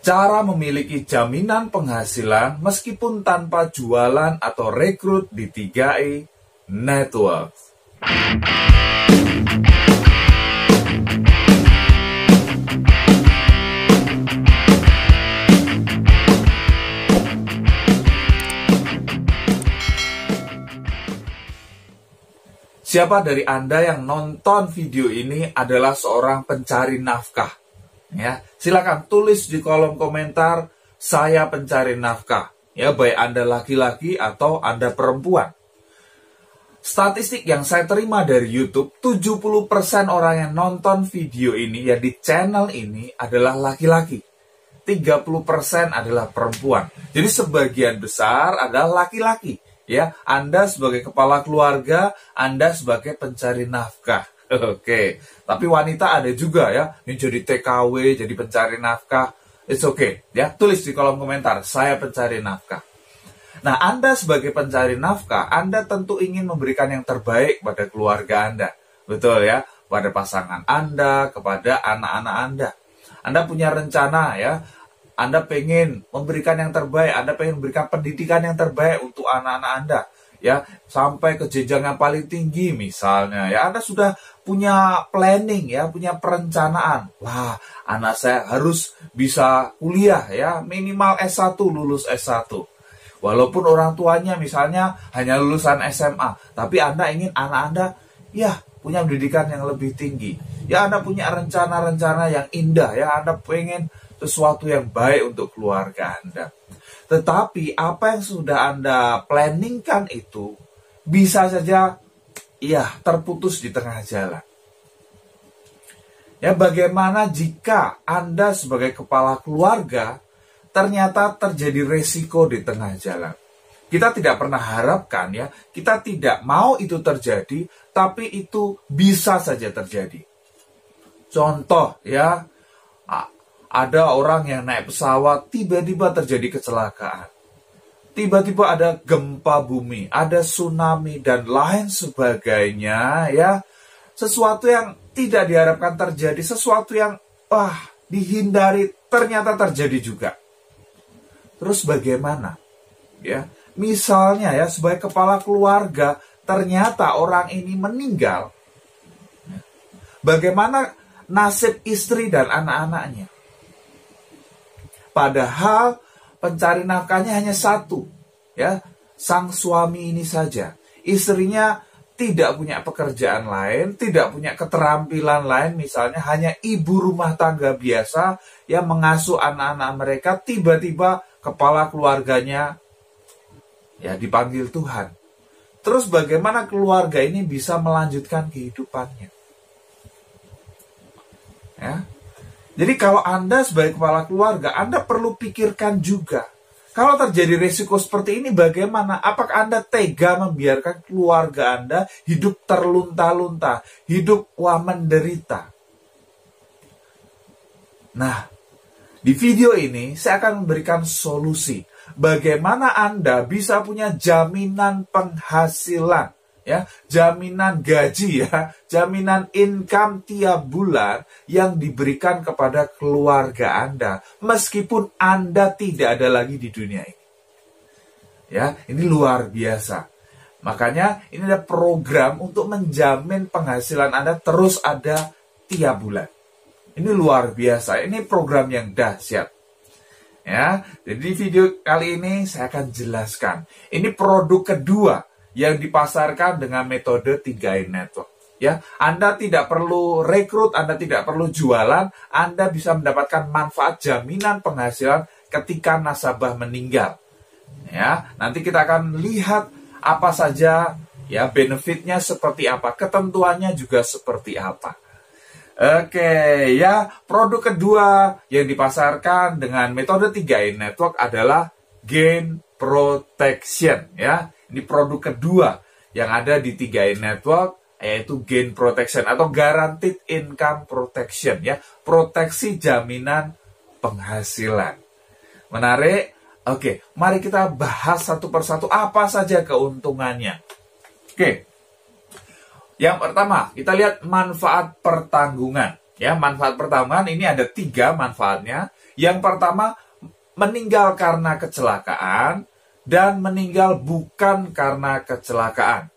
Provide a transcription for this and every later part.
Cara memiliki jaminan penghasilan meskipun tanpa jualan atau rekrut di 3i Network. Siapa dari Anda yang nonton video ini adalah seorang pencari nafkah? Ya, silakan tulis di kolom komentar, saya pencari nafkah. Ya, baik Anda laki-laki atau Anda perempuan. Statistik yang saya terima dari YouTube, 70% orang yang nonton video ini, ya di channel ini adalah laki-laki. 30% adalah perempuan. Jadi sebagian besar adalah laki-laki. Ya, Anda sebagai kepala keluarga, Anda sebagai pencari nafkah. Oke, tapi wanita ada juga ya, yang jadi TKW, jadi pencari nafkah. It's okay, ya. Tulis di kolom komentar, saya pencari nafkah. Nah, Anda sebagai pencari nafkah, Anda tentu ingin memberikan yang terbaik pada keluarga Anda. Betul ya, pada pasangan Anda, kepada anak-anak Anda. Anda punya rencana ya, Anda pengen memberikan yang terbaik, Anda pengen memberikan pendidikan yang terbaik untuk anak-anak Anda. Ya, sampai ke jenjang yang paling tinggi misalnya. Ya, Anda sudah punya planning ya, punya perencanaan. Wah, anak saya harus bisa kuliah ya, minimal S1, lulus S1. Walaupun orang tuanya misalnya hanya lulusan SMA, tapi Anda ingin anak Anda ya punya pendidikan yang lebih tinggi. Ya, Anda punya rencana-rencana yang indah ya, Anda pengen sesuatu yang baik untuk keluarga Anda. Tetapi apa yang sudah Anda planningkan itu bisa saja ya terputus di tengah jalan. Ya, bagaimana jika Anda sebagai kepala keluarga ternyata terjadi resiko di tengah jalan? Kita tidak pernah harapkan ya, kita tidak mau itu terjadi, tapi itu bisa saja terjadi. Contoh ya, ada orang yang naik pesawat, tiba-tiba terjadi kecelakaan. Tiba-tiba ada gempa bumi, ada tsunami, dan lain sebagainya. Ya, sesuatu yang tidak diharapkan terjadi, sesuatu yang dihindari, ternyata terjadi juga. Terus bagaimana? Ya, misalnya ya, sebagai kepala keluarga, ternyata orang ini meninggal. Bagaimana nasib istri dan anak-anaknya? Padahal pencari nafkahnya hanya satu, ya, sang suami ini saja. Istrinya tidak punya pekerjaan lain, tidak punya keterampilan lain, misalnya hanya ibu rumah tangga biasa yang mengasuh anak-anak mereka. Tiba-tiba kepala keluarganya ya dipanggil Tuhan. Terus bagaimana keluarga ini bisa melanjutkan kehidupannya? Ya. Jadi kalau Anda sebagai kepala keluarga, Anda perlu pikirkan juga. Kalau terjadi risiko seperti ini bagaimana? Apakah Anda tega membiarkan keluarga Anda hidup terlunta-lunta, hidup menderita? Nah, di video ini saya akan memberikan solusi. Bagaimana Anda bisa punya jaminan penghasilan, ya, jaminan gaji ya, jaminan income tiap bulan yang diberikan kepada keluarga Anda meskipun Anda tidak ada lagi di dunia ini. Ya, ini luar biasa. Makanya ini ada program untuk menjamin penghasilan Anda terus ada tiap bulan. Ini luar biasa. Ini program yang dahsyat. Ya, jadi di video kali ini saya akan jelaskan. Ini produk kedua yang dipasarkan dengan metode 3i Network. Ya, Anda tidak perlu rekrut, Anda tidak perlu jualan, Anda bisa mendapatkan manfaat jaminan penghasilan ketika nasabah meninggal. Ya, nanti kita akan lihat apa saja ya benefitnya seperti apa, ketentuannya juga seperti apa. Oke, ya, produk kedua yang dipasarkan dengan metode 3i Network adalah Gain Protection, ya. Ini produk kedua yang ada di 3i Network, yaitu Gain Protection atau Guaranteed Income Protection, ya. Proteksi jaminan penghasilan. Menarik? Oke, mari kita bahas satu persatu apa saja keuntungannya. Oke. Yang pertama, kita lihat manfaat pertanggungan. Ya, manfaat pertama ini ada 3 manfaatnya. Yang pertama, meninggal karena kecelakaan dan meninggal bukan karena kecelakaan.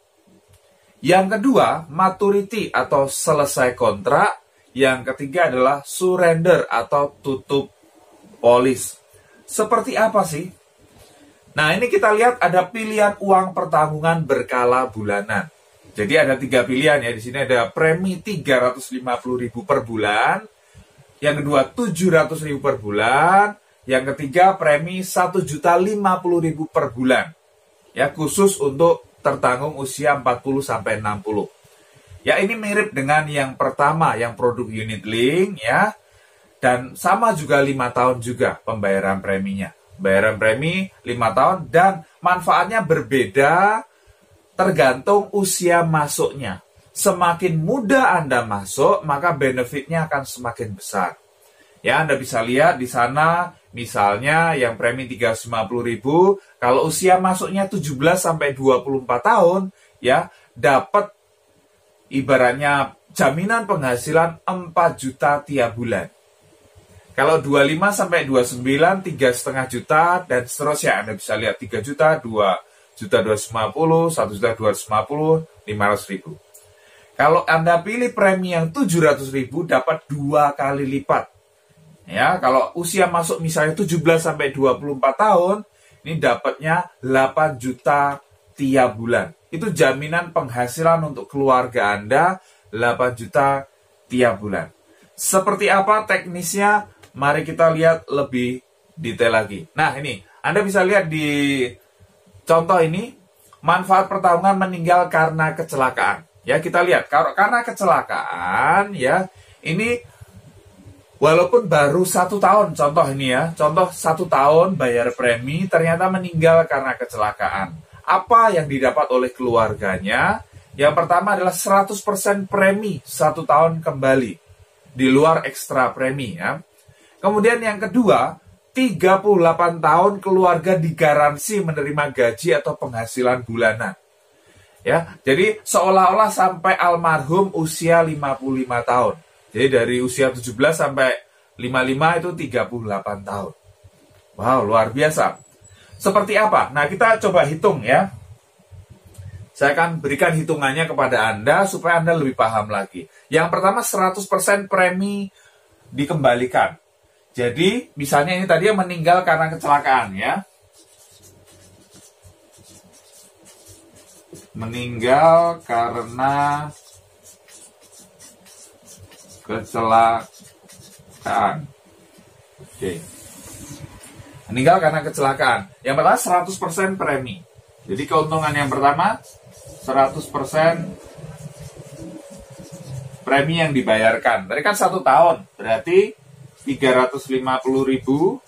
Yang kedua, maturity atau selesai kontrak. Yang ketiga adalah surrender atau tutup polis. Seperti apa sih? Nah, ini kita lihat ada pilihan uang pertanggungan berkala bulanan. Jadi ada 3 pilihan ya. Di sini ada premi 350.000 per bulan. Yang kedua 700.000 per bulan. Yang ketiga premi 1.050.000 per bulan. Ya, khusus untuk tertanggung usia 40 sampai 60. Ya, ini mirip dengan yang pertama, yang produk unit link ya. Dan sama juga 5 tahun juga pembayaran preminya. Pembayaran premi 5 tahun dan manfaatnya berbeda tergantung usia masuknya. Semakin muda Anda masuk, maka benefitnya akan semakin besar. Ya, Anda bisa lihat di sana, misalnya yang premi 350.000, kalau usia masuknya 17 sampai 24 tahun, ya, dapat ibaratnya jaminan penghasilan 4 juta tiap bulan. Kalau 25 sampai 29, 3,5 juta, dan seterusnya. Anda bisa lihat 3 juta, 2.250.000, 1.250.000, 500.000. Kalau Anda pilih premi yang 700.000, dapat 2 kali lipat. Ya, kalau usia masuk misalnya 17 sampai 24 tahun, ini dapatnya 8 juta tiap bulan. Itu jaminan penghasilan untuk keluarga Anda, 8 juta tiap bulan. Seperti apa teknisnya? Mari kita lihat lebih detail lagi. Nah, ini Anda bisa lihat di contoh ini, manfaat pertanggungan meninggal karena kecelakaan. Ya, kita lihat karena kecelakaan ya, ini walaupun baru 1 tahun, contoh ini ya, contoh 1 tahun bayar premi, ternyata meninggal karena kecelakaan. Apa yang didapat oleh keluarganya? Yang pertama adalah 100% premi 1 tahun kembali, di luar ekstra premi ya. Kemudian yang kedua, 38 tahun keluarga digaransi menerima gaji atau penghasilan bulanan. Ya, jadi seolah-olah sampai almarhum usia 55 tahun. Jadi dari usia 17 sampai 55 itu 38 tahun. Wow, luar biasa. Seperti apa? Nah, kita coba hitung ya. Saya akan berikan hitungannya kepada Anda supaya Anda lebih paham lagi. Yang pertama 100% premi dikembalikan. Jadi, misalnya ini tadi yang meninggal karena kecelakaan ya. Meninggal karena kecelakaan. Oke. Meninggal karena kecelakaan. Yang pertama 100% premi. Jadi keuntungan yang pertama 100% premi yang dibayarkan. Tadi kan 1 tahun, berarti 350.000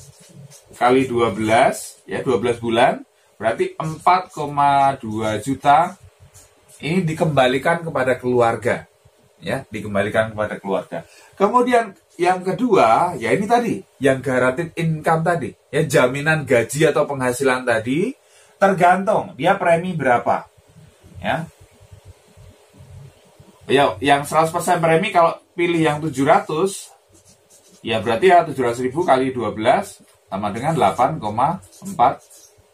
kali 12, ya 12 bulan, berarti 4,2 juta ini dikembalikan kepada keluarga. Ya, dikembalikan kepada keluarga. Kemudian yang kedua, ya ini tadi, yang guaranteed income tadi, ya jaminan gaji atau penghasilan tadi, tergantung dia premi berapa. Ya. Ya, yang 100% premi kalau pilih yang 700, ya berarti ya 700.000 kali 12 sama dengan 8,4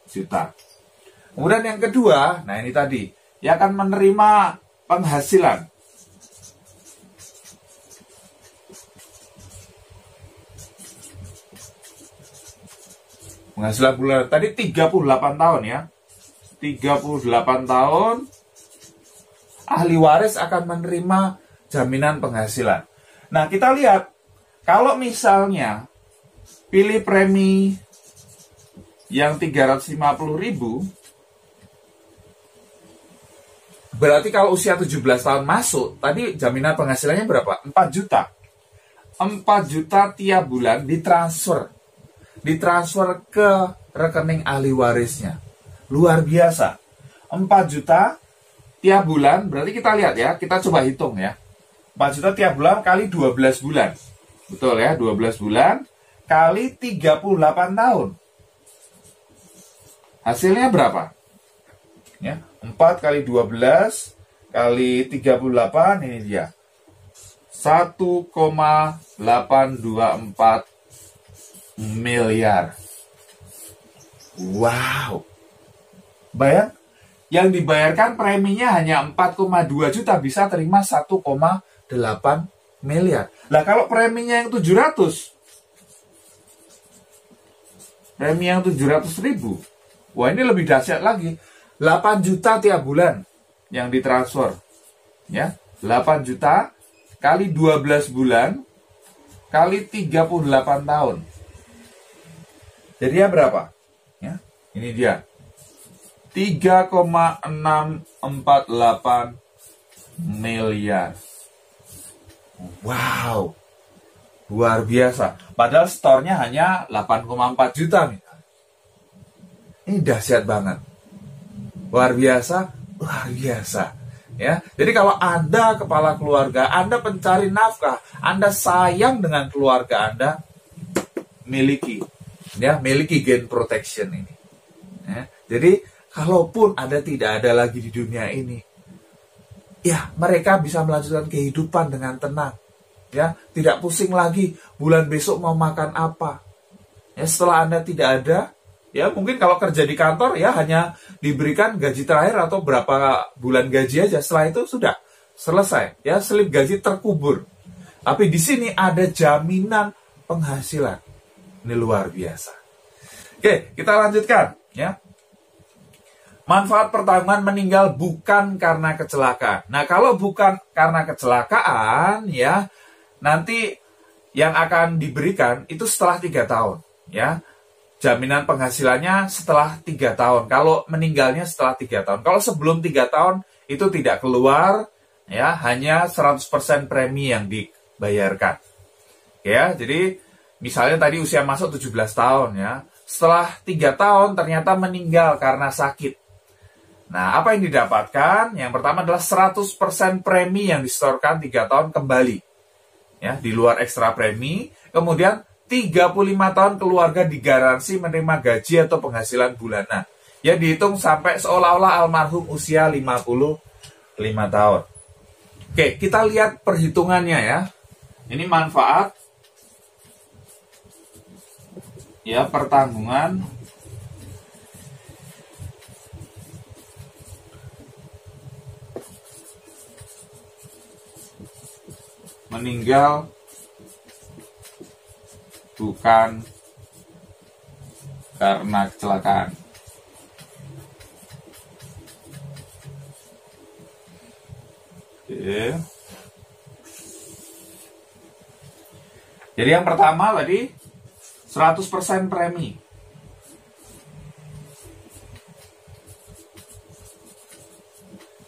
juta. Kemudian yang kedua, nah ini tadi, ya akan menerima penghasilan. Penghasilan bulan tadi 38 tahun ya. 38 tahun ahli waris akan menerima jaminan penghasilan. Nah, kita lihat kalau misalnya pilih premi yang 350.000, berarti kalau usia 17 tahun masuk, tadi jaminan penghasilannya berapa? 4 juta. 4 juta tiap bulan ditransfer ke rekening ahli warisnya. Luar biasa. 4 juta tiap bulan, berarti kita lihat ya, kita coba hitung ya. 4 juta tiap bulan kali 12 bulan. Betul ya, 12 bulan kali 38 tahun. Hasilnya berapa? Ya, 4 kali 12 kali 38, ini dia. 1,824 miliar. Wow. Bayang, yang dibayarkan preminya hanya 4,2 juta bisa terima 1,8 miliar. Lah kalau preminya yang 700, premi yang 700 ribu, wah ini lebih dahsyat lagi. 8 juta tiap bulan yang ditransfer. Ya, 8 juta kali 12 bulan kali 38 tahun. Jadi ya berapa? Ya, ini dia. 3,648 miliar. Wow. Luar biasa. Padahal store-nya hanya 8,4 juta misalnya. Ini dahsyat banget. Luar biasa, luar biasa. Ya, jadi kalau Anda kepala keluarga, Anda pencari nafkah, Anda sayang dengan keluarga Anda, miliki gain protection ini. Ya, jadi kalaupun Anda tidak ada lagi di dunia ini, ya mereka bisa melanjutkan kehidupan dengan tenang. Ya, tidak pusing lagi bulan besok mau makan apa. Ya, setelah Anda tidak ada, ya mungkin kalau kerja di kantor ya hanya diberikan gaji terakhir atau berapa bulan gaji aja. Setelah itu sudah selesai. Ya, slip gaji terkubur. Tapi di sini ada jaminan penghasilan. Ini luar biasa. Oke, kita lanjutkan ya. Manfaat pertanggungan meninggal bukan karena kecelakaan. Nah, kalau bukan karena kecelakaan ya, nanti yang akan diberikan itu setelah 3 tahun ya. Jaminan penghasilannya setelah 3 tahun. Kalau meninggalnya setelah 3 tahun. Kalau sebelum 3 tahun itu tidak keluar ya, hanya 100% premi yang dibayarkan. Ya, jadi misalnya tadi usia masuk 17 tahun ya. Setelah 3 tahun ternyata meninggal karena sakit. Nah, apa yang didapatkan? Yang pertama adalah 100% premi yang disetorkan 3 tahun kembali. Ya, di luar ekstra premi. Kemudian 35 tahun keluarga digaransi menerima gaji atau penghasilan bulanan. Ya, dihitung sampai seolah-olah almarhum usia 55 tahun. Oke, kita lihat perhitungannya ya. Ini manfaat ya pertanggungan meninggal bukan karena kecelakaan. Oke. Jadi yang pertama tadi 100% premi.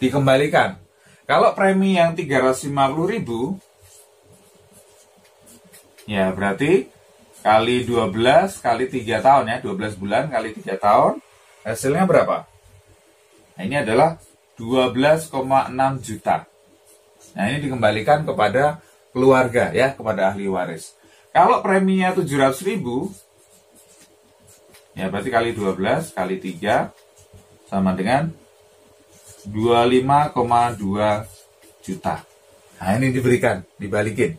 Dikembalikan. Kalau premi yang 350.000, ya berarti kali 12 kali 3 tahun ya, 12 bulan kali 3 tahun, hasilnya berapa? Nah, ini adalah 12,6 juta. Nah, ini dikembalikan kepada keluarga ya, kepada ahli waris. Kalau preminya 700.000, ya berarti kali 12 kali 3 sama dengan 25,2 juta. Nah, ini diberikan, dibalikin.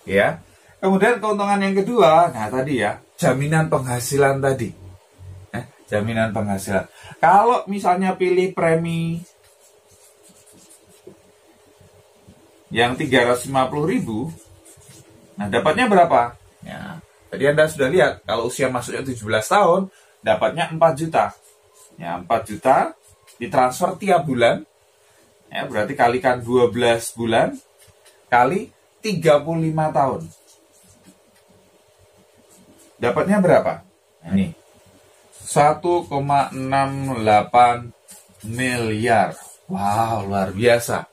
Ya. Kemudian keuntungan yang kedua, nah tadi ya, jaminan penghasilan tadi. Jaminan penghasilan. Kalau misalnya pilih premi yang 350.000, nah dapatnya berapa? Ya, tadi Anda sudah lihat, kalau usia masuknya 17 tahun, dapatnya 4 juta. Ya, 4 juta ditransfer tiap bulan. Ya, berarti kalikan 12 bulan kali 35 tahun. Dapatnya berapa? Nah, ini 1,68 miliar. Wow, luar biasa.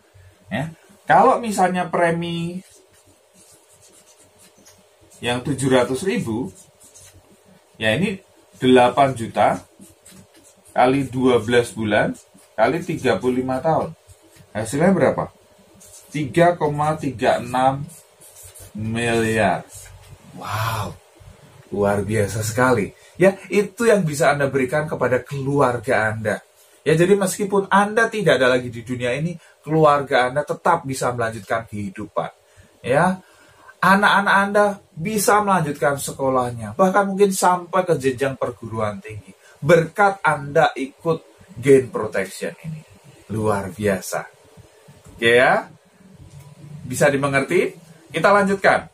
Ya. Kalau misalnya premi yang 700.000, ya ini 8 juta kali 12 bulan kali 35 tahun. Hasilnya berapa? 3,36 miliar. Wow, luar biasa sekali. Ya, itu yang bisa Anda berikan kepada keluarga Anda. Ya, jadi meskipun Anda tidak ada lagi di dunia ini, keluarga Anda tetap bisa melanjutkan kehidupan. ya, anak-anak Anda bisa melanjutkan sekolahnya, bahkan mungkin sampai ke jenjang perguruan tinggi, berkat Anda ikut Gain Protection ini. Luar biasa. Oke ya, bisa dimengerti? Kita lanjutkan.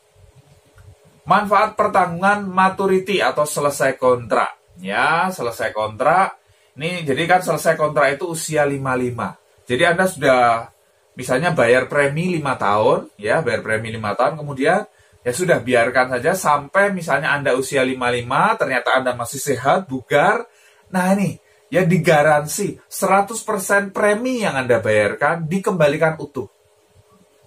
Manfaat pertanggungan maturity atau selesai kontrak. Ya, selesai kontrak. Ini jadi kan selesai kontrak itu usia 55. Jadi Anda sudah misalnya bayar premi 5 tahun, ya, bayar premi 5 tahun, kemudian ya sudah biarkan saja sampai misalnya Anda usia 55, ternyata Anda masih sehat, bugar. Nah ini, ya digaransi 100% premi yang Anda bayarkan dikembalikan utuh.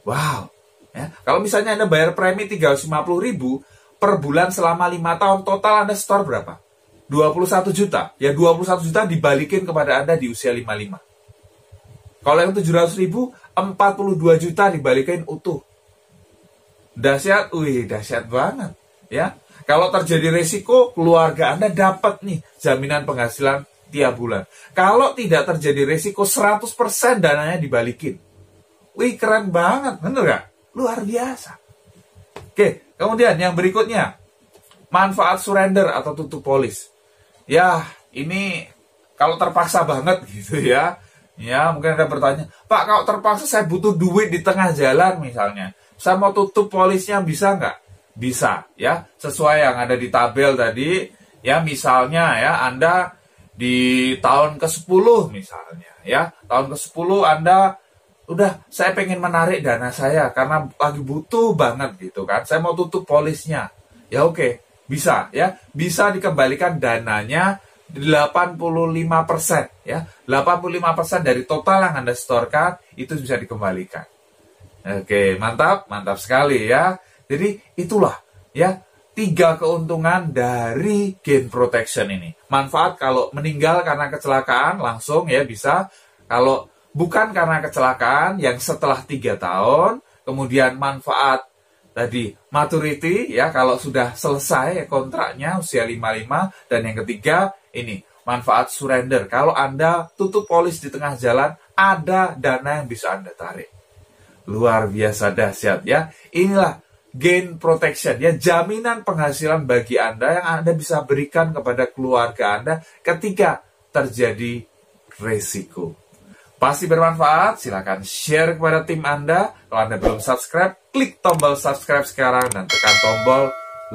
Wow. Ya, kalau misalnya Anda bayar premi 350.000 per bulan selama 5 tahun, total Anda setor berapa? 21 juta. Ya 21 juta dibalikin kepada Anda di usia 55. Kalau yang 700.000, 42 juta dibalikin utuh. Dahsyat, dahsyat banget. Ya, kalau terjadi resiko, keluarga Anda dapat nih jaminan penghasilan tiap bulan. Kalau tidak terjadi resiko, 100% dananya dibalikin. Wih, keren banget, bener gak? Luar biasa. Oke, kemudian yang berikutnya, manfaat surrender atau tutup polis. Ya, ini kalau terpaksa banget gitu ya. Ya, mungkin Anda bertanya, Pak, kalau terpaksa saya butuh duit di tengah jalan misalnya, saya mau tutup polisnya bisa nggak? Bisa, ya. Sesuai yang ada di tabel tadi, ya misalnya ya, Anda di tahun ke-10 misalnya, ya. Tahun ke-10 Anda, udah, saya pengen menarik dana saya karena lagi butuh banget gitu kan. Saya mau tutup polisnya. Ya oke, bisa ya. Bisa dikembalikan dananya 85%, ya. 85% dari total yang Anda setorkan itu bisa dikembalikan. Oke, mantap sekali ya. Jadi itulah ya 3 keuntungan dari Gain Protection ini. Manfaat kalau meninggal karena kecelakaan langsung ya bisa. Kalau bukan karena kecelakaan yang setelah 3 tahun, kemudian manfaat tadi maturity ya kalau sudah selesai kontraknya usia 55, dan yang ketiga ini manfaat surrender. Kalau Anda tutup polis di tengah jalan, ada dana yang bisa Anda tarik. Luar biasa dahsyat ya. Inilah Gain Protection ya, jaminan penghasilan bagi Anda yang Anda bisa berikan kepada keluarga Anda ketika terjadi resiko. Pasti bermanfaat, silakan share kepada tim Anda. Kalau Anda belum subscribe, klik tombol subscribe sekarang dan tekan tombol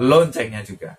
loncengnya juga.